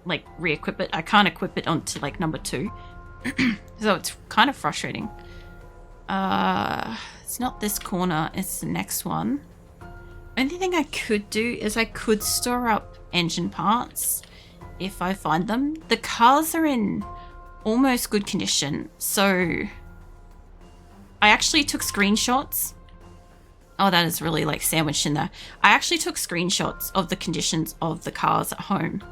like re-equip it. I can't equip it onto like number 2. So it's kind of frustrating. It's not this corner, it's the next one. Only thing I could do is I could store up engine parts if I find them. The cars are in almost good condition, so I actually took screenshots. Oh, that is really like sandwiched in there. I actually took screenshots of the conditions of the cars at home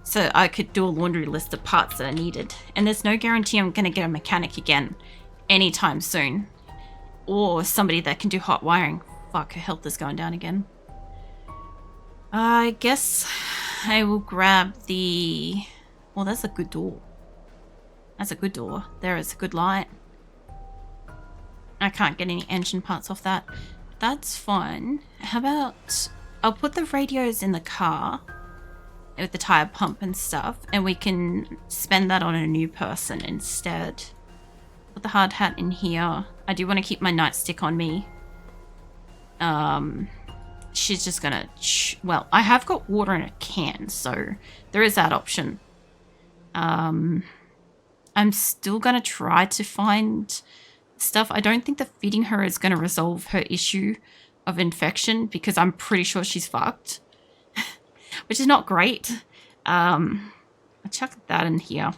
so I could do a laundry list of parts that I needed. And there's no guarantee I'm going to get a mechanic again anytime soon. Or somebody that can do hot wiring. Fuck, her health is going down again. I guess I will grab the... Well, that's a good door. That's a good door. There is a good light. I can't get any engine parts off that. That's fine. How about... I'll put the radios in the car with the tire pump and stuff, and we can spend that on a new person instead. Put the hard hat in here. I do want to keep my nightstick on me. She's just gonna... Well, I have got water in a can, so there is that option. I'm still gonna try to find stuff. I don't think that feeding her is gonna resolve her issue of infection because I'm pretty sure she's fucked. Which is not great. I chucked that in here.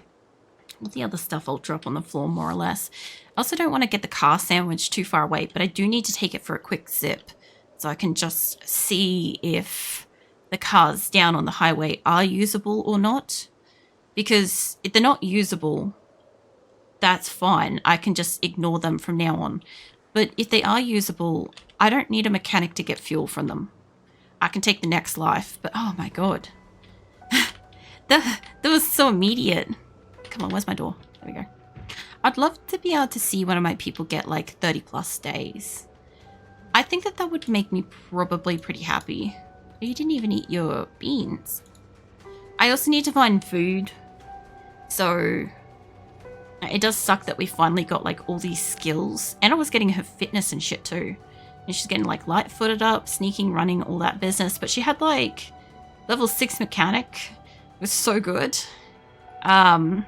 All the other stuff I'll drop on the floor more or less. I also don't want to get the car sandwich too far away, but I do need to take it for a quick zip so I can just see if the cars down on the highway are usable or not. Because if they're not usable, that's fine. I can just ignore them from now on. But if they are usable, I don't need a mechanic to get fuel from them. I can take the next life, but oh my god. That was so immediate. Come on, where's my door? There we go. I'd love to be able to see one of my people get like 30 plus days. I think that would make me probably pretty happy. You didn't even eat your beans. I also need to find food. So it does suck that we finally got like all these skills. And I was getting her fitness and shit too. And she's getting like light-footed up, sneaking, running, all that business. But she had like level 6 mechanic. It was so good. Are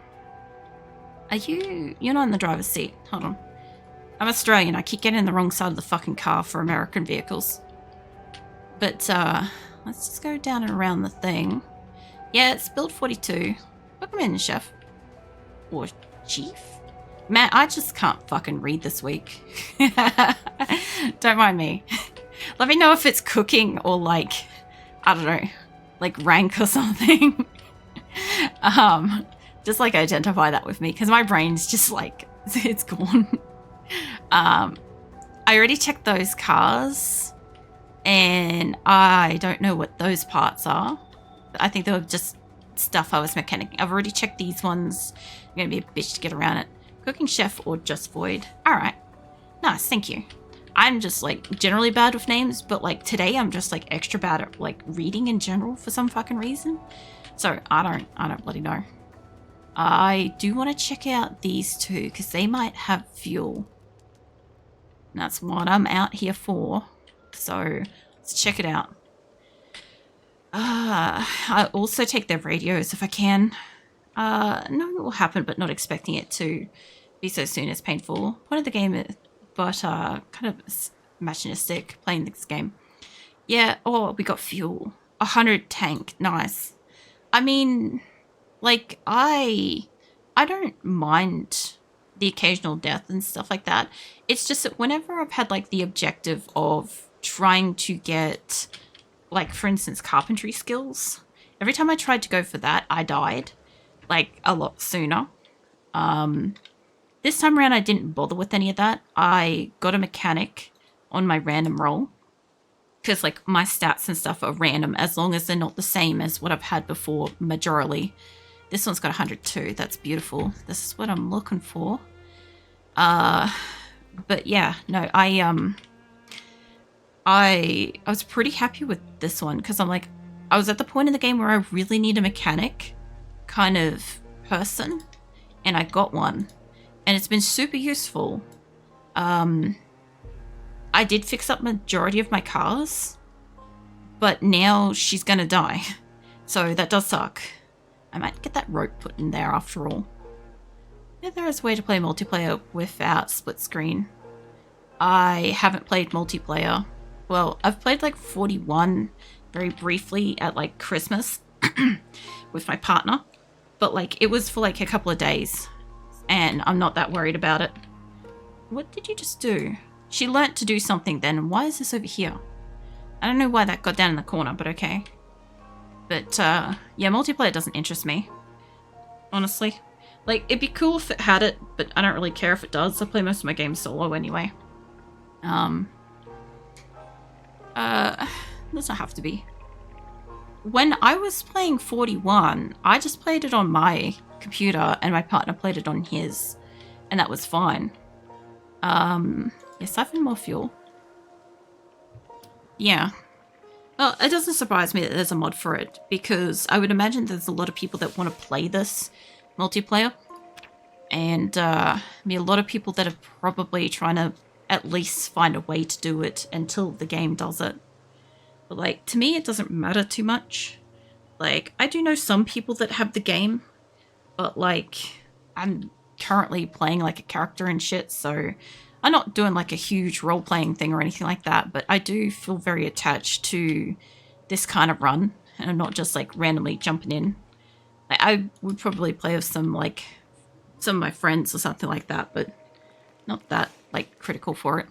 you're not in the driver's seat. Hold on. I'm Australian. I keep getting in the wrong side of the fucking car for American vehicles. But let's just go down and around the thing. Yeah, it's build 42. Welcome in, chef. Or chief. Man, I just can't fucking read this week. Don't mind me. Let me know if it's cooking or like, I don't know, like rank or something. Just like identify that with me because my brain's just like, it's gone. I already checked those cars and I don't know what those parts are. I think they were just stuff I was mechanicking. I've already checked these ones. I'm going to be a bitch to get around it. Cooking chef or just void. Alright. Nice, thank you. I'm just like generally bad with names, but like today I'm just like extra bad at like reading in general for some fucking reason. So I don't bloody know. I do want to check out these two because they might have fuel. And that's what I'm out here for. So let's check it out. I also take their radios if I can. Knowing it will happen, but not expecting it to be so soon is painful. Point of the game, but kind of imaginistic playing this game. Yeah. Oh, we got fuel. 100 tank. Nice. I mean, like I don't mind the occasional death and stuff like that. It's just that whenever I've had like the objective of trying to get, like for instance, carpentry skills, every time I tried to go for that, I died. Like a lot sooner. This time around I didn't bother with any of that. I got a mechanic on my random roll because like my stats and stuff are random as long as they're not the same as what I've had before majorly. This one's got 102. That's beautiful. This is what I'm looking for. But yeah, no, I was pretty happy with this one because I'm like, I was at the point in the game where I really need a mechanic kind of person, and I got one, and it's been super useful. I did fix up majority of my cars, but now she's gonna die, so that does suck. I might get that rope put in there after all. Yeah, there is a way to play multiplayer without split screen. I haven't played multiplayer. Well, I've played like 41 very briefly at like Christmas with my partner. But like it was for like a couple of days. And I'm not that worried about it. What did you just do? She learnt to do something then. Why is this over here? I don't know why that got down in the corner, but okay. But yeah, multiplayer doesn't interest me. Honestly. Like, it'd be cool if it had it, but I don't really care if it does. I play most of my games solo anyway. Doesn't have to be. When I was playing 41, I just played it on my computer and my partner played it on his. And that was fine. Yeah, siphon more fuel. Yeah. Well, it doesn't surprise me that there's a mod for it, because I would imagine there's a lot of people that want to play this multiplayer. And I mean, a lot of people that are probably trying to at least find a way to do it until the game does it. But like, to me, it doesn't matter too much. Like, I do know some people that have the game, but like, I'm currently playing like a character and shit, so I'm not doing like a huge role-playing thing or anything like that, but I do feel very attached to this kind of run, and I'm not just like randomly jumping in. I would probably play with some of my friends or something like that, but not that like critical for it.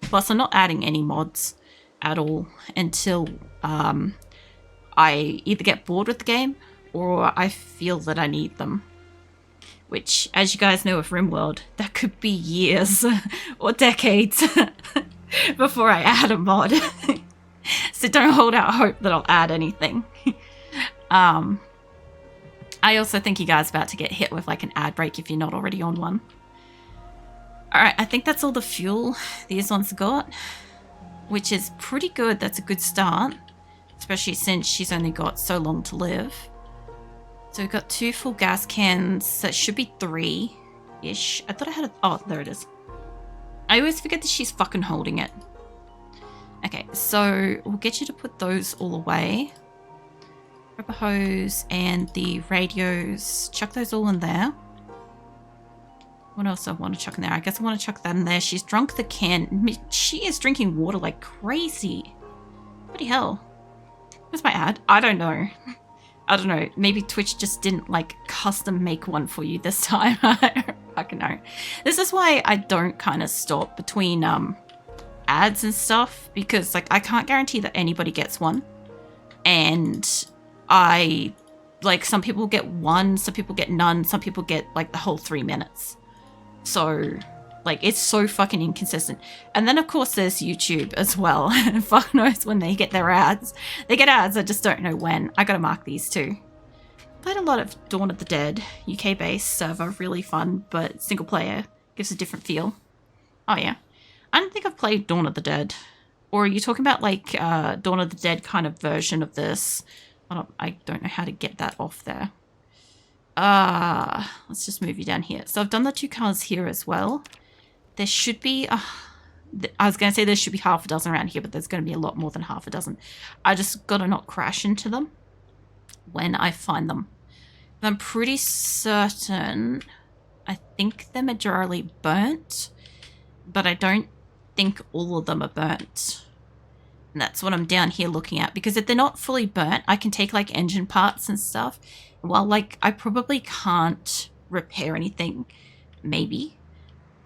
Plus, I'm not adding any mods at all until I either get bored with the game or I feel that I need them. Which, as you guys know with RimWorld, that could be years or decades before I add a mod. So don't hold out hope that I'll add anything. I also think you guys are about to get hit with like an ad break if you're not already on one. Alright, I think that's all the fuel these ones got, which is pretty good. That's a good start, especially since she's only got so long to live. So we've got 2 full gas cans. That should be 3-ish. I thought I had a... Oh, there it is. I always forget that she's fucking holding it. Okay, so we'll get you to put those all away. Rubber hose and the radios. Chuck those all in there. What else I want to chuck in there? I guess I want to chuck that in there. She's drunk the can. She is drinking water like crazy. Bloody hell. Where's my ad? I don't know. I don't know. Maybe Twitch just didn't like custom make one for you this time. I don't fucking know. This is why I don't kind of stop between ads and stuff, because like I can't guarantee that anybody gets one. And I like, some people get one, some people get none, some people get like the whole 3 minutes. So like, it's so fucking inconsistent. And then of course there's YouTube as well. And fuck knows when they get their ads. They get ads, I just don't know when. I gotta mark these too. Played a lot of Dawn of the Dead, UK based server, really fun, but single player gives a different feel. Oh yeah. I don't think I've played Dawn of the Dead. Or are you talking about like Dawn of the Dead kind of version of this? I don't know how to get that off there. Let's just move you down here. So I've done the 2 cars here as well. There should be, I was going to say there should be half a dozen around here, but there's going to be a lot more than half a dozen. I just got to not crash into them when I find them. But I'm pretty certain, I think they're majorly burnt, but I don't think all of them are burnt. And that's what I'm down here looking at, because if they're not fully burnt, I can take like engine parts and stuff. Well, like I probably can't repair anything, maybe.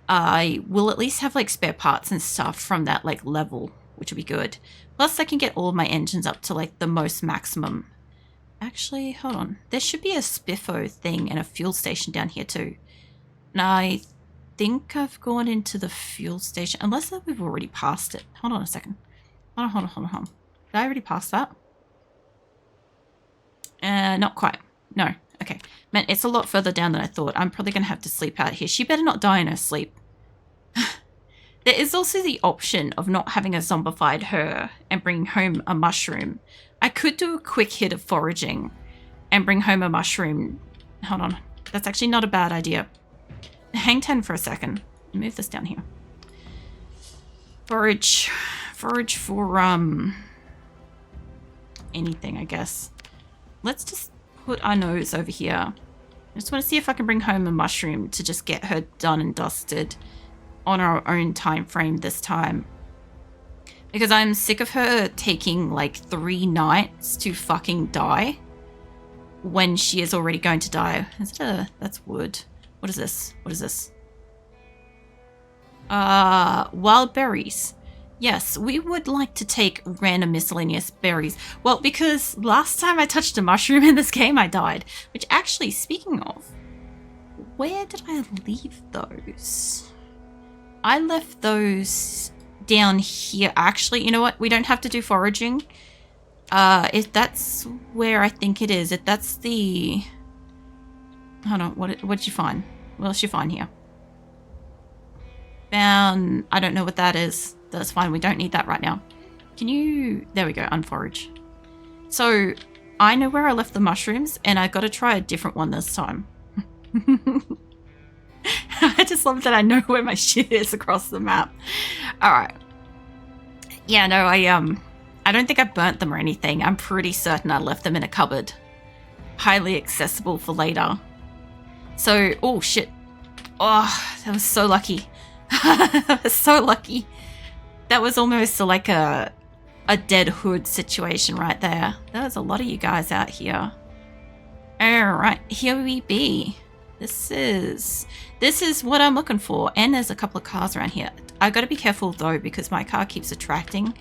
I will at least have like spare parts and stuff from that like level, which would be good. Plus I can get all of my engines up to like the most maximum. Actually, hold on. There should be a spiffo thing and a fuel station down here too. And I think I've gone into the fuel station, unless we've already passed it. Hold on a second. Hold on. Did I already pass that? Not quite. No. Okay. Man, it's a lot further down than I thought. I'm probably going to have to sleep out here. She better not die in her sleep. There is also the option of not having a zombified her and bringing home a mushroom. I could do a quick hit of foraging and bring home a mushroom. Hold on. That's actually not a bad idea. Hang 10 for a second. Move this down here. Forage for, anything, I guess. Let's just put our nose over here. I just want to see if I can bring home a mushroom to just get her done and dusted on our own time frame this time. Because I'm sick of her taking like 3 nights to fucking die when she is already going to die. Is it that's wood. What is this? What is this? Wild berries. Yes, we would like to take random miscellaneous berries. Well, because last time I touched a mushroom in this game, I died. Which actually, speaking of, where did I leave those? I left those down here. Actually, you know what? We don't have to do foraging. If that's where I think it is. If that's the... Hold on, what'd you find? What else you find here? Found... I don't know what that is. That's fine, we don't need that right now. Can you... There we go, unforage. So, I know where I left the mushrooms, and I gotta try a different one this time. I just love that I know where my shit is across the map. Alright. Yeah, no, I don't think I burnt them or anything. I'm pretty certain I left them in a cupboard. Highly accessible for later. So, oh shit. Oh, that was so lucky. That was so lucky. That was almost like a dead hood situation right there. There's a lot of you guys out here. Alright, here we be. This is what I'm looking for. And there's a couple of cars around here. I gotta be careful though, because my car keeps attracting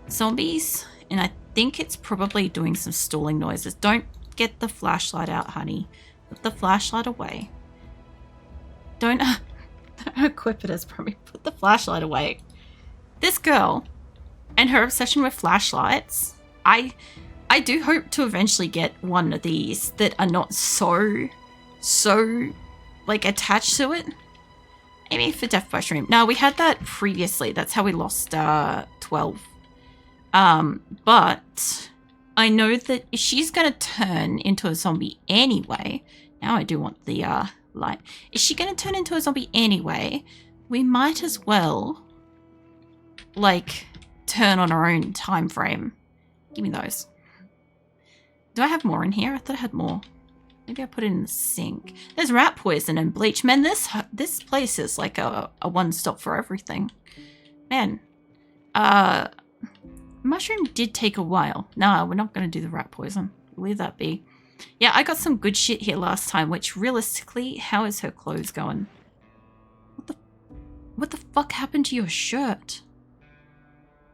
zombies. And I think it's probably doing some stalling noises. Don't get the flashlight out, honey. Put the flashlight away. Don't equip it as probably. Put the flashlight away. This girl and her obsession with flashlights, I do hope to eventually get one of these that are not so like attached to it. Maybe for Death by Shroom. No, we had that previously. That's how we lost 12. But I know that if she's gonna turn into a zombie anyway, now I do want the light. Is she gonna turn into a zombie anyway? We might as well like turn on our own time frame. Give me those. Do I have more in here? I thought I had more. Maybe I put it in the sink. There's rat poison and bleach. Man, this place is like a one-stop for everything. Man. Mushroom did take a while. No, we're not going to do the rat poison. Leave that be. Yeah, I got some good shit here last time, which realistically, how is her clothes going? What the fuck happened to your shirt?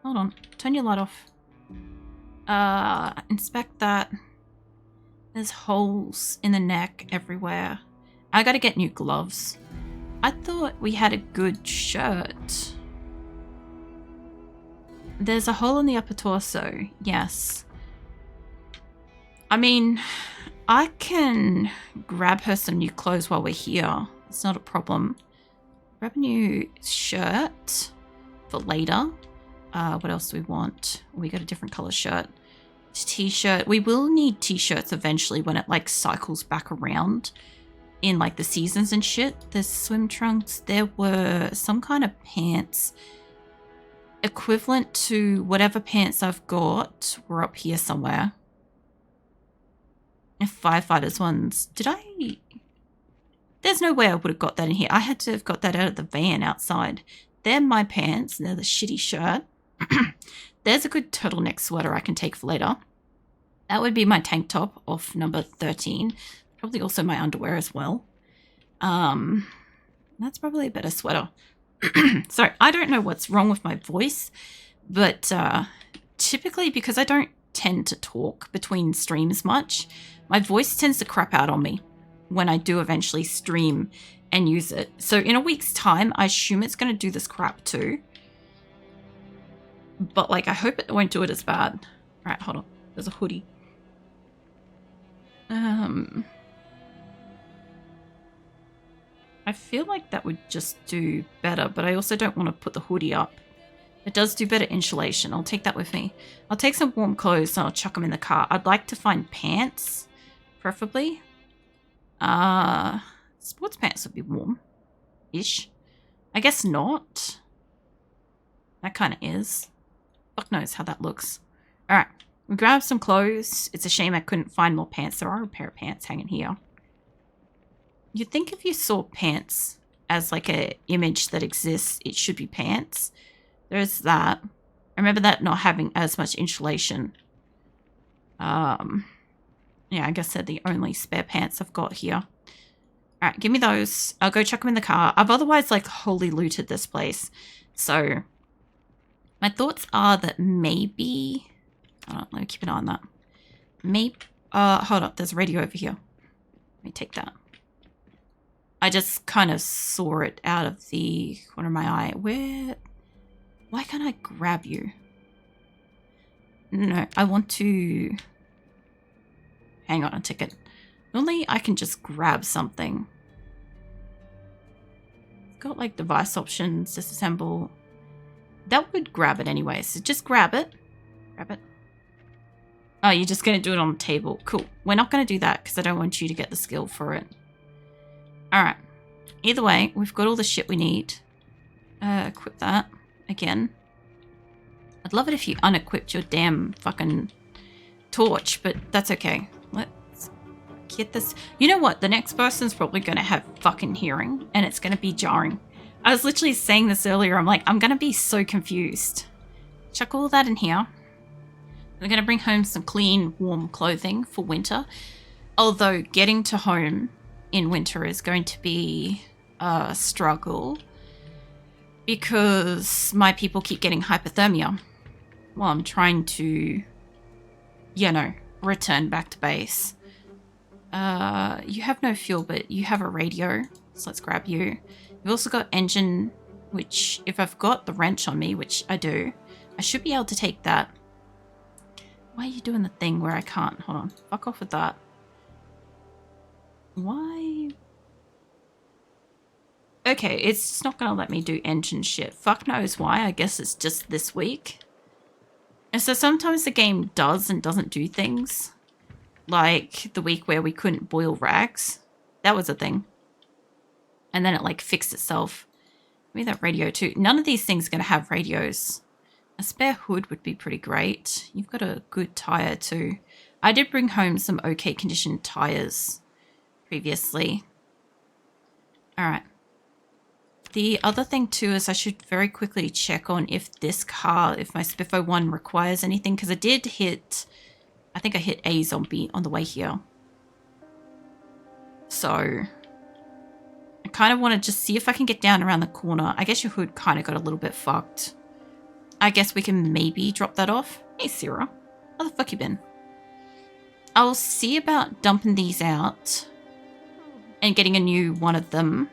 Hold on. Turn your light off. Inspect that. There's holes in the neck everywhere. I gotta get new gloves. I thought we had a good shirt. There's a hole in the upper torso. Yes. I mean, I can grab her some new clothes while we're here. It's not a problem. Grab a new shirt for later. What else do we want? We got a different color shirt. T-shirt. We will need t-shirts eventually when it like cycles back around in like the seasons and shit. There's swim trunks. There were some kind of pants equivalent to whatever pants I've got were up here somewhere. And firefighters ones. Did I? There's no way I would have got that in here. I had to have got that out of the van outside. They're my pants. They're the shitty shirt. There's a good turtleneck sweater I can take for later. That would be my tank top off number 13. Probably also my underwear as well. That's probably a better sweater. Sorry, I don't know what's wrong with my voice, but typically because I don't tend to talk between streams much, my voice tends to crap out on me when I do eventually stream and use it. So in a week's time, I assume it's going to do this crap too. But like, I hope it won't do it as bad. All right, hold on. There's a hoodie. I feel like that would just do better, but I also don't want to put the hoodie up. It does do better insulation. I'll take that with me. I'll take some warm clothes and I'll chuck them in the car. I'd like to find pants, preferably. Sports pants would be warm-ish. I guess not. That kind of is. Fuck knows how that looks. Alright. We grabbed some clothes. It's a shame I couldn't find more pants. There are a pair of pants hanging here. You'd think if you saw pants as like a image that exists, it should be pants. There's that. I remember that not having as much insulation. Yeah, I guess they're the only spare pants I've got here. All right, give me those. I'll go chuck them in the car. I've otherwise like wholly looted this place. So my thoughts are that maybe, let me keep an eye on that. Maybe, hold up, there's a radio over here. Let me take that. I just kind of saw it out of the corner of my eye. Why can't I grab you? No, I want to, hang on a ticket. Normally I can just grab something. It's got like device options, disassemble. That would grab it anyway, so just grab it. Grab it. Oh, you're just going to do it on the table. Cool. We're not going to do that because I don't want you to get the skill for it. Alright. Either way, we've got all the shit we need. Equip that again. I'd love it if you unequipped your damn fucking torch, but that's okay. Let's get this. You know what? The next person's probably going to have fucking hearing, and it's going to be jarring. I was literally saying this earlier. I'm like, I'm going to be so confused. Chuck all that in here. We're going to bring home some clean, warm clothing for winter. Although getting to home in winter is going to be a struggle because my people keep getting hypothermia while I'm trying to, you know, return back to base. You have no fuel, but you have a radio, so let's grab you. You've also got engine, which if I've got the wrench on me, which I do, I should be able to take that. Why are you doing the thing where I can't? Hold on. Fuck off with that. Why? Okay, it's just not going to let me do engine shit. Fuck knows why. I guess it's just this week. And so sometimes the game does and doesn't do things. Like the week where we couldn't boil rags. That was a thing. And then it like fixed itself. Maybe that radio too. None of these things are going to have radios. A spare hood would be pretty great. You've got a good tire too. I did bring home some okay conditioned tires previously. Alright. The other thing too is I should very quickly check on if this car, if my Spiffo 1 requires anything, because I did hit, I think I hit a zombie on the way here. So I kind of want to just see if I can get down around the corner. I guess your hood kind of got a little bit fucked. I guess we can maybe drop that off. Hey, Sarah. Where the fuck you been? I'll see about dumping these out and getting a new one of them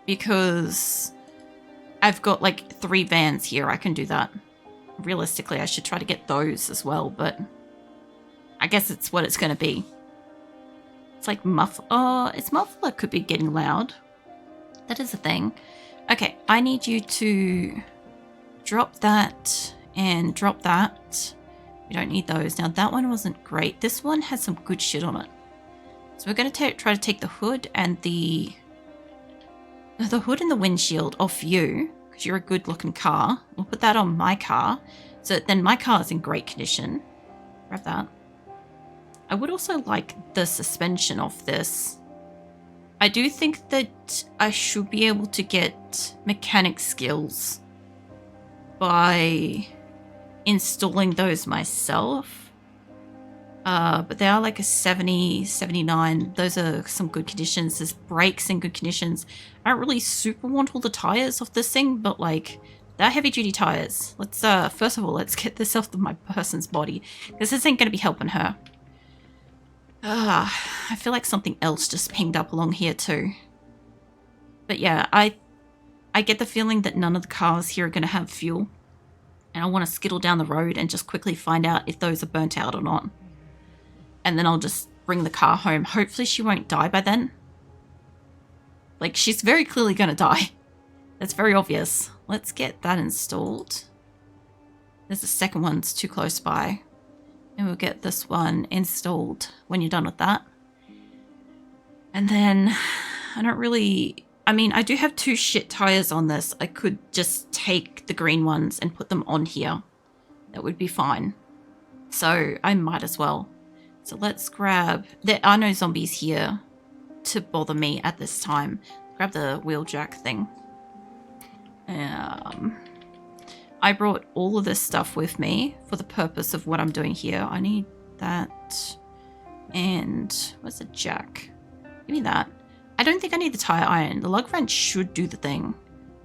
because I've got like 3 vans here. I can do that. Realistically, I should try to get those as well, but I guess it's what it's going to be. It's like its muffler could be getting loud. That is a thing. Okay, I need you to drop that and drop that. We don't need those. Now, that one wasn't great. This one has some good shit on it. So we're going to try to take the hood and the hood and the windshield off you because you're a good looking car. We'll put that on my car. So then my car is in great condition. Grab that. I would also like the suspension off this. I do think that I should be able to get mechanic skills by installing those myself. But they are like a 70, 79. Those are some good conditions. There's brakes in good conditions. I don't really super want all the tires off this thing, but like they're heavy duty tires. Let's first of all, let's get this off of my person's body because this ain't gonna be helping her. I feel like something else just pinged up along here too. But yeah, I get the feeling that none of the cars here are gonna have fuel. And I want to skittle down the road and just quickly find out if those are burnt out or not. And then I'll just bring the car home. Hopefully she won't die by then. Like, she's very clearly going to die. That's very obvious. Let's get that installed. There's the second one's too close by. And we'll get this one installed when you're done with that. And then I do have 2 shit tires on this. I could just take the green ones and put them on here. That would be fine. So I might as well. So let's grab... There are no zombies here to bother me at this time. Grab the wheeljack thing. I brought all of this stuff with me for the purpose of what I'm doing here. I need that. And where's the jack? Give me that. I don't think I need the tire iron. The lug wrench should do the thing.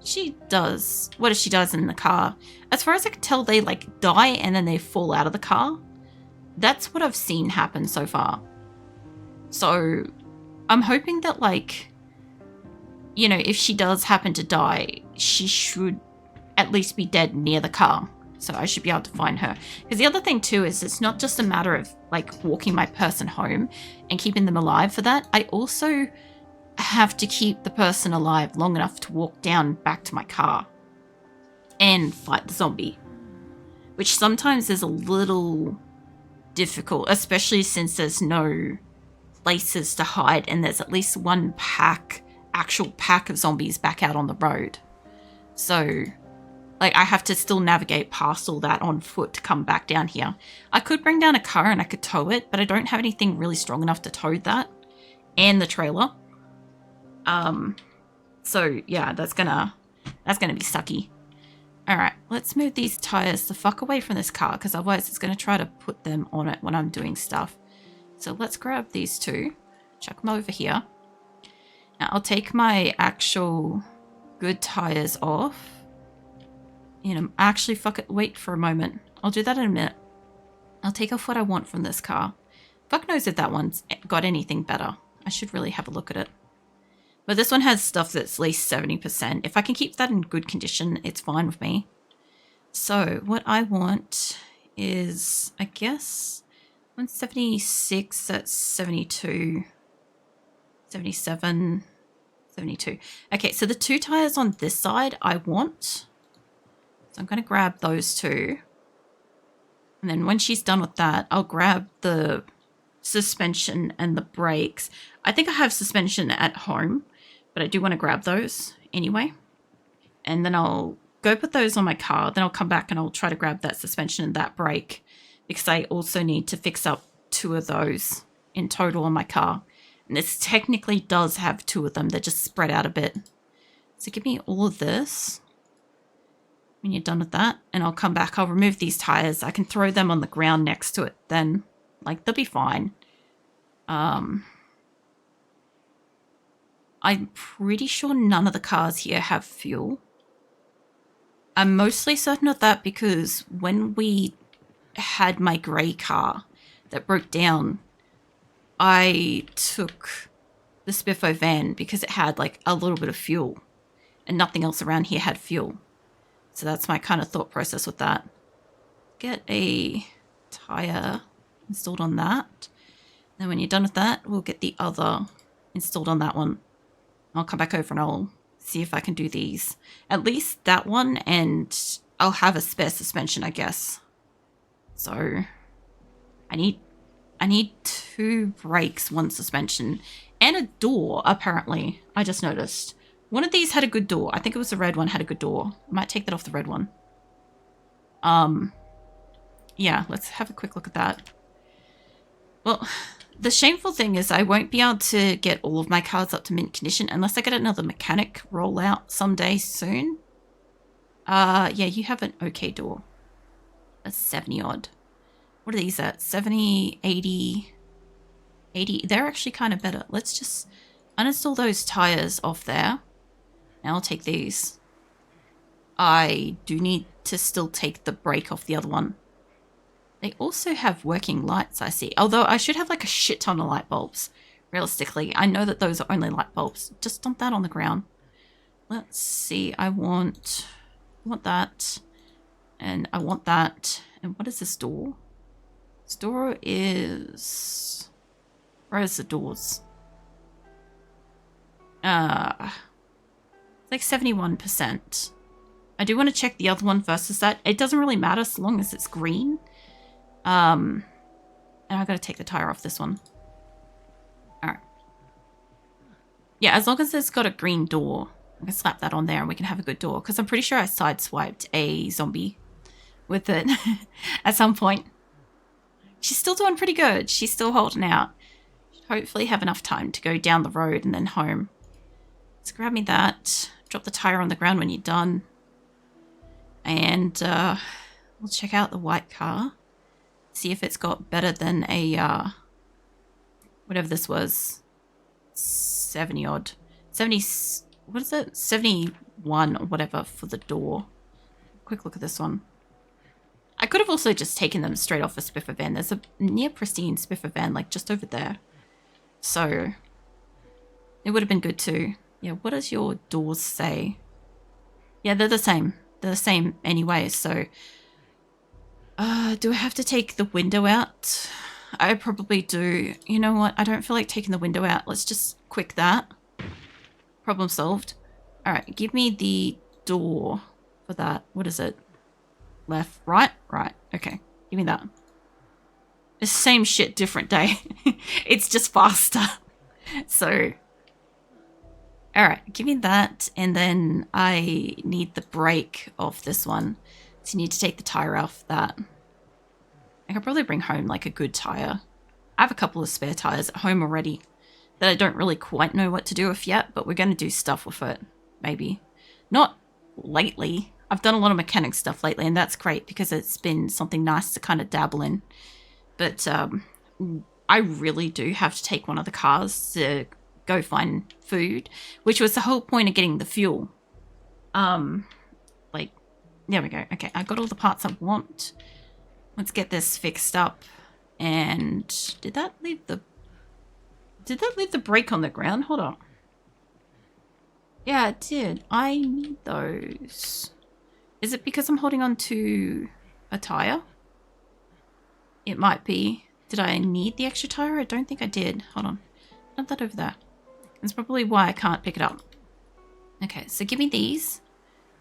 She does. What does she does in the car? As far as I can tell, they like die and then they fall out of the car. That's what I've seen happen so far. So I'm hoping that, like, you know, if she does happen to die, she should at least be dead near the car. So I should be able to find her. Because the other thing too is it's not just a matter of like walking my person home and keeping them alive for that. I also have to keep the person alive long enough to walk down back to my car and fight the zombie. Which sometimes is a little difficult, especially since there's no places to hide and there's at least one actual pack of zombies back out on the road. So, like, I have to still navigate past all that on foot to come back down here. I could bring down a car and I could tow it, but I don't have anything really strong enough to tow that and the trailer. So yeah, that's gonna be sucky. All right, let's move these tires the fuck away from this car because otherwise it's gonna try to put them on it when I'm doing stuff. So let's grab these two, chuck them over here. Now I'll take my actual good tires off. You know, actually, fuck it, wait for a moment. I'll do that in a minute. I'll take off what I want from this car. Fuck knows if that one's got anything better. I should really have a look at it. But this one has stuff that's at least 70%. If I can keep that in good condition, it's fine with me. So what I want is, I guess, 176, that's 72, 77, 72. Okay, so the two tires on this side I want. So I'm going to grab those two. And then when she's done with that, I'll grab the suspension and the brakes. I think I have suspension at home, but I do want to grab those anyway. And then I'll go put those on my car. Then I'll come back and I'll try to grab that suspension and that brake because I also need to fix up 2 of those in total on my car. And this technically does have 2 of them. They're just spread out a bit. So give me all of this when you're done with that. And I'll come back. I'll remove these tires. I can throw them on the ground next to it then. Like, they'll be fine. I'm pretty sure none of the cars here have fuel. I'm mostly certain of that because when we had my grey car that broke down, I took the Spiffo van because it had like a little bit of fuel and nothing else around here had fuel. So that's my kind of thought process with that. Get a tire installed on that. Then when you're done with that, we'll get the other installed on that one. I'll come back over and I'll see if I can do these. At least that one, and I'll have a spare suspension, I guess. So I need 2 brakes, 1 suspension, and a door, apparently. I just noticed. One of these had a good door. I think it was the red one had a good door. I might take that off the red one. Yeah, let's have a quick look at that. Well, the shameful thing is I won't be able to get all of my cars up to mint condition unless I get another mechanic rollout someday soon. Yeah, you have an okay door. A 70 odd. What are these at? 70, 80, 80. They're actually kind of better. Let's just uninstall those tires off there. Now I'll take these. I do need to still take the brake off the other one. They also have working lights, I see. Although I should have like a shit ton of light bulbs. Realistically, I know that those are only light bulbs. Just dump that on the ground. Let's see. I want that. And I want that. And what is this door? This door is... Where is the doors? It's like 71%. I do want to check the other one versus that. It doesn't really matter so long as it's green. And I gotta take the tire off this one. Alright. Yeah, as long as it's got a green door, I can slap that on there and we can have a good door. Because I'm pretty sure I sideswiped a zombie with it at some point. She's still doing pretty good. She's still holding out. Should hopefully have enough time to go down the road and then home. Let's grab me that. Drop the tire on the ground when you're done. And we'll check out the white car. See if it's got better than a, whatever this was. 70 odd. 70, what is it? 71 or whatever for the door. Quick look at this one. I could have also just taken them straight off a Spiffer van. There's a near pristine Spiffer van, like just over there. So it would have been good too. Yeah, what does your doors say? Yeah, they're the same. They're the same anyway, so... do I have to take the window out? I probably do. You know what? I don't feel like taking the window out. Let's just quick that. Problem solved. Alright, give me the door for that. What is it? Left, right? Right. Okay. Give me that. The same shit, different day. It's just faster. So... Alright, give me that, and then I need the brake off this one. So you need to take the tire off that. I could probably bring home like a good tire. I have a couple of spare tires at home already that I don't really quite know what to do with yet, but we're going to do stuff with it, maybe. Not lately. I've done a lot of mechanic stuff lately, and that's great because it's been something nice to kind of dabble in. But I really do have to take one of the cars to go find food, which was the whole point of getting the fuel. Like, there we go. Okay, I got all the parts I want. Let's get this fixed up. And did that leave the brake on the ground? Hold on. Yeah, it did. I need those. Is it because I'm holding on to a tire? It might be. Did I need the extra tire? I don't think I did. Hold on. Not that over there. That's probably why I can't pick it up. Okay, so give me these.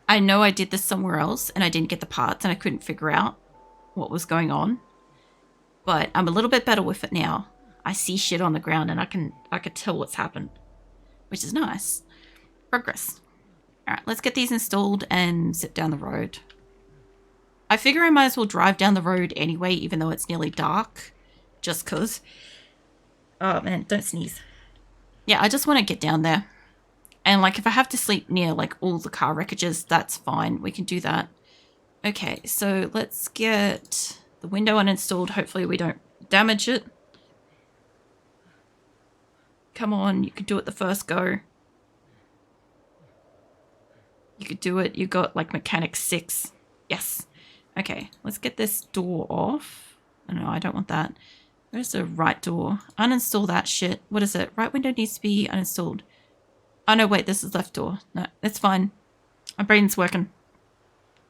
I know I did this somewhere else and I didn't get the parts and I couldn't figure out what was going on. But I'm a little bit better with it now. I see shit on the ground and I could tell what's happened, which is nice. Progress. All right, let's get these installed and zip down the road. I figure I might as well drive down the road anyway, even though it's nearly dark, just cause. Oh man, don't sneeze. Yeah, I just want to get down there. And like if I have to sleep near like all the car wreckages, that's fine. We can do that. Okay, so let's get the window uninstalled. Hopefully we don't damage it. Come on, you could do it the first go. You could do it. You got like mechanic 6. Yes. Okay, let's get this door off. Oh, no, I don't want that. Where's the right door? Uninstall that shit. What is it? Right window needs to be uninstalled. Oh no, wait, this is left door. No, it's fine. My brain's working.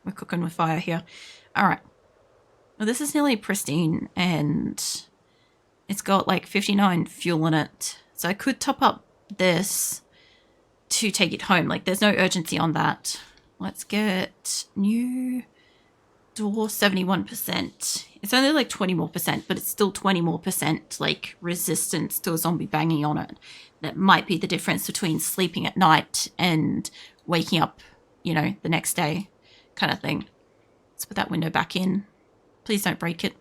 We're cooking with fire here. Alright. Well, this is nearly pristine and it's got like 59 fuel in it. So I could top up this to take it home. Like there's no urgency on that. Let's get new door 71%. It's only like 20 more percent, but it's still 20 more percent like resistance to a zombie banging on it. That might be the difference between sleeping at night and waking up, you know, the next day kind of thing. Let's put that window back in. Please don't break it.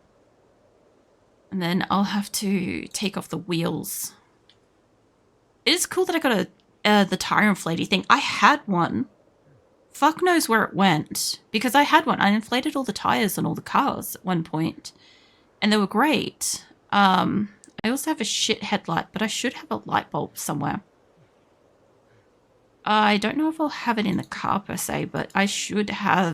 And then I'll have to take off the wheels. It is cool that I got the tire inflating thing. I had one. Fuck knows where it went. Because I had one. I inflated all the tires on all the cars at one point. And they were great. I also have a shit headlight, but I should have a light bulb somewhere. I don't know if I'll have it in the car per se, but I should have